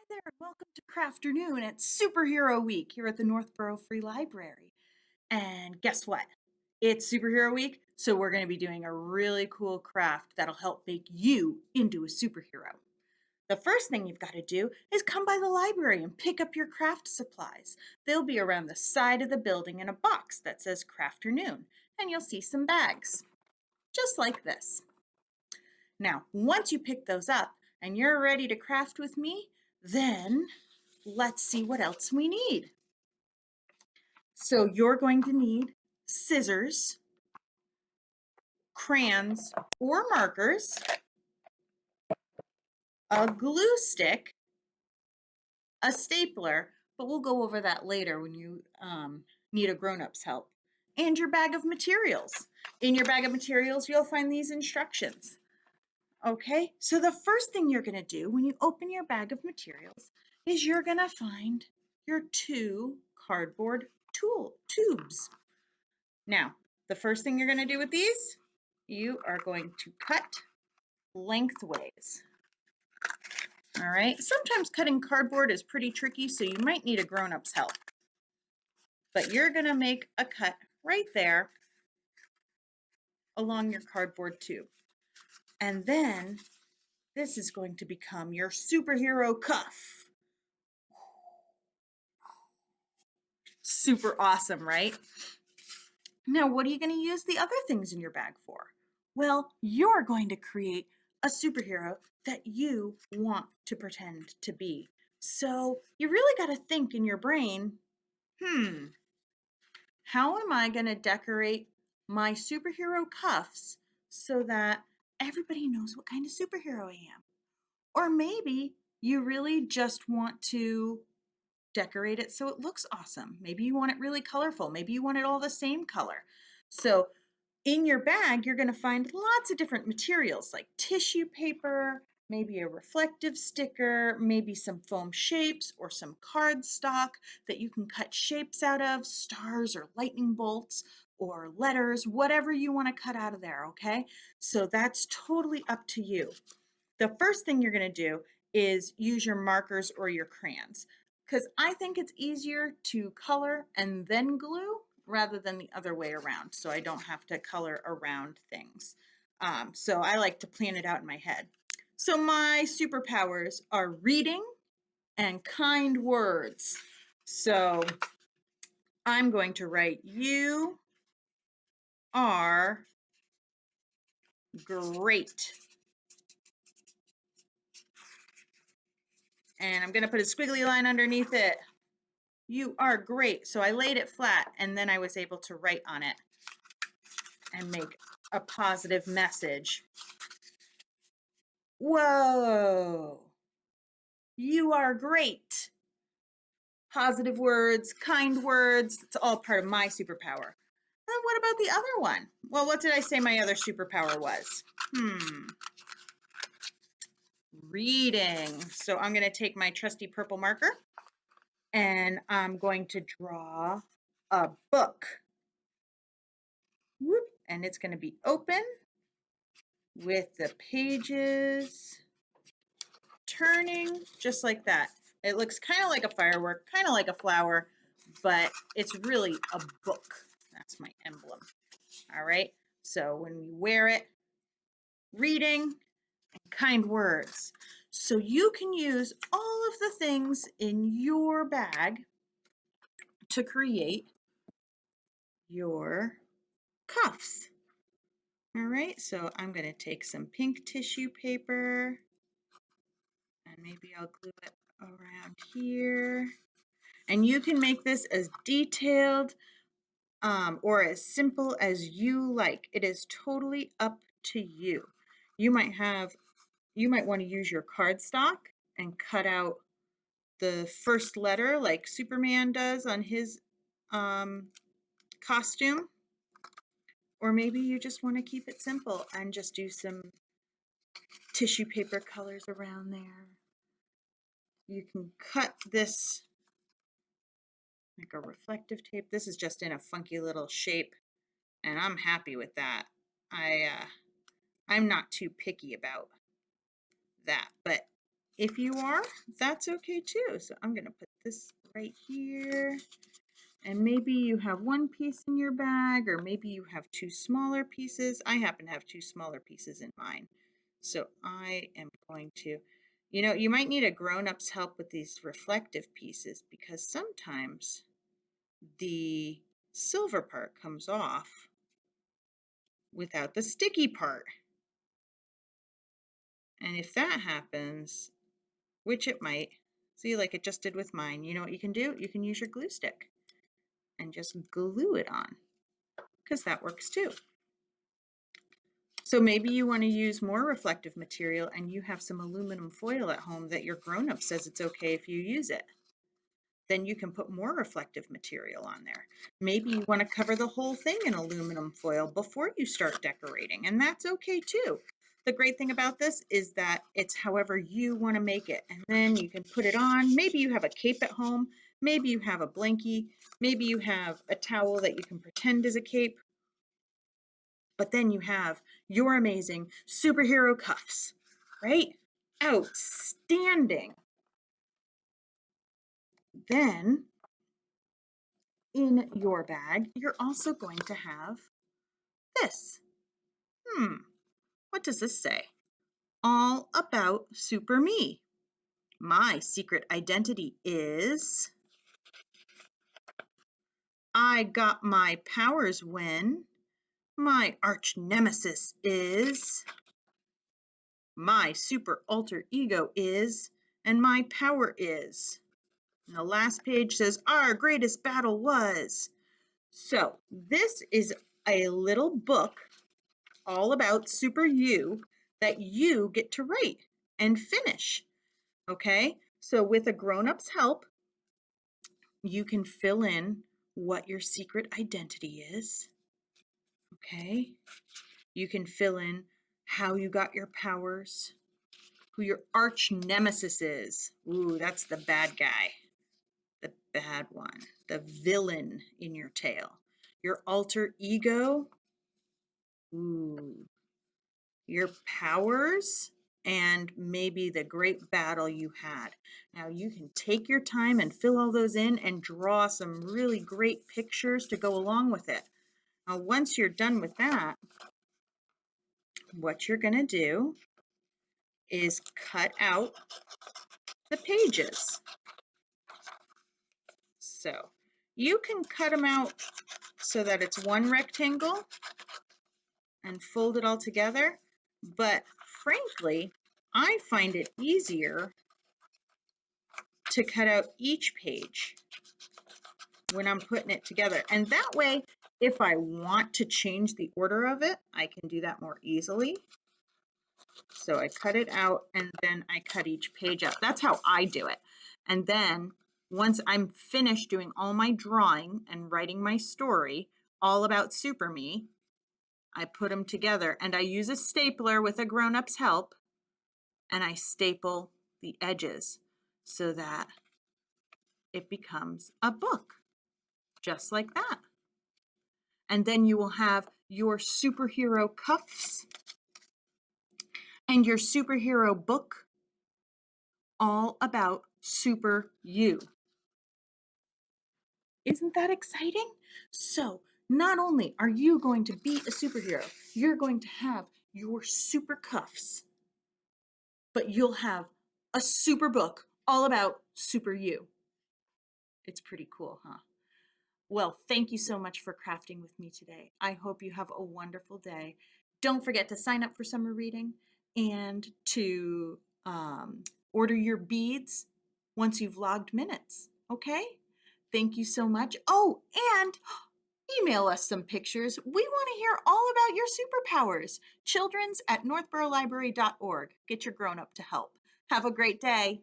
there, and welcome to Crafternoon at Superhero Week here at the Northborough Free Library. And guess what? It's Superhero Week, so we're going to be doing a really cool craft that'll help make you into a superhero. The first thing you've got to do is come by the library and pick up your craft supplies. They'll be around the side of the building in a box that says Crafternoon, and you'll see some bags, just like this. Now, once you pick those up and you're ready to craft with me, then let's see what else we need. So you're going to need scissors, crayons or markers, a glue stick, a stapler, but we'll go over that later when you need a grown-up's help, and your bag of materials. In your bag of materials, you'll find these instructions. Okay, so the first thing you're going to do when you open your bag of materials is you're going to find your two cardboard tubes. Now, the first thing you're going to do with these, you are going to cut lengthways. All right, sometimes cutting cardboard is pretty tricky, so you might need a grown-up's help. But you're going to make a cut right there along your cardboard tube. And then this is going to become your superhero cuff. Super awesome, right? Now, what are you going to use the other things in your bag for? Well, you're going to create a superhero that you want to pretend to be. So you really got to think in your brain, how am I going to decorate my superhero cuffs so that everybody knows what kind of superhero I am? Or maybe you really just want to decorate it so it looks awesome. Maybe you want it really colorful. Maybe you want it all the same color. So in your bag, you're going to find lots of different materials like tissue paper, maybe a reflective sticker, maybe some foam shapes or some cardstock that you can cut shapes out of, stars or lightning bolts or letters, whatever you want to cut out of there, okay? So that's totally up to you. The first thing you're going to do is use your markers or your crayons, because I think it's easier to color and then glue rather than the other way around, so I don't have to color around things. So I like to plan it out in my head. So my superpowers are reading and kind words. So I'm going to write, "You are great." And I'm going to put a squiggly line underneath it. You are great. So I laid it flat and then I was able to write on it and make a positive message. Whoa, you are great. Positive words, kind words, it's all part of my superpower. And what about the other one? Well, what did I say my other superpower was? Reading. So I'm going to take my trusty purple marker and I'm going to draw a book. Whoop, and it's going to be open with the pages turning just like that. It looks kind of like a firework, kind of like a flower, but it's really a book. That's my emblem. All right. So when we wear it, reading and kind words. So you can use all of the things in your bag to create your cuffs. All right, so I'm going to take some pink tissue paper and maybe I'll glue it around here. And you can make this as detailed or as simple as you like. It is totally up to you. You might want to use your cardstock and cut out the first letter like Superman does on his costume. Or maybe you just want to keep it simple and just do some tissue paper colors around there. You can cut this like a reflective tape. This is just in a funky little shape, and I'm happy with that. I'm not too picky about that, but If you are, that's okay too. So I'm going to put this right here. And maybe you have one piece in your bag, or maybe you have two smaller pieces. I happen to have two smaller pieces in mine. So I am going to, you might need a grown-up's help with these reflective pieces because sometimes the silver part comes off without the sticky part. And if that happens, which it might, see, like it just did with mine, you know what you can do? You can use your glue stick and just glue it on, because that works too. So maybe you want to use more reflective material and you have some aluminum foil at home that your grown-up says it's okay if you use it. Then you can put more reflective material on there. Maybe you want to cover the whole thing in aluminum foil before you start decorating, and that's okay too. The great thing about this is that it's however you want to make it, and then you can put it on. Maybe you have a cape at home, maybe you have a blankie, maybe you have a towel that you can pretend is a cape, but then you have your amazing superhero cuffs, right? Outstanding. Then in your bag, you're also going to have this. What does this say? All about Super Me. My secret identity is I got my powers when my arch nemesis is my super alter ego is and my power is. And the last page says our greatest battle was. So this is a little book all about Super You that you get to write and finish, okay? So with a grown-up's help, you can fill in what your secret identity is, okay? You can fill in how you got your powers, who your arch nemesis is. Ooh, that's the bad guy, the bad one, the villain in your tale. Your alter ego, ooh, your powers, and maybe the great battle you had. Now you can take your time and fill all those in and draw some really great pictures to go along with it. Now once you're done with that, what you're going to do is cut out the pages. So you can cut them out so that it's one rectangle and fold it all together, but frankly, I find it easier to cut out each page when I'm putting it together. And that way, if I want to change the order of it, I can do that more easily. So I cut it out and then I cut each page out. That's how I do it. And then once I'm finished doing all my drawing and writing my story all about Super Me, I put them together and I use a stapler with a grown-up's help, and I staple the edges so that it becomes a book, just like that. And then you will have your superhero cuffs and your superhero book all about Super You. Isn't that exciting? So not only are you going to be a superhero, you're going to have your super cuffs, but you'll have a super book all about Super You. It's pretty cool, huh? Well, thank you so much for crafting with me today. I hope you have a wonderful day. Don't forget to sign up for summer reading and to order your beads once you've logged minutes, okay? Thank you so much. Oh, and email us some pictures. We want to hear all about your superpowers. Children's@northboroughlibrary.org. Get your grown-up to help. Have a great day.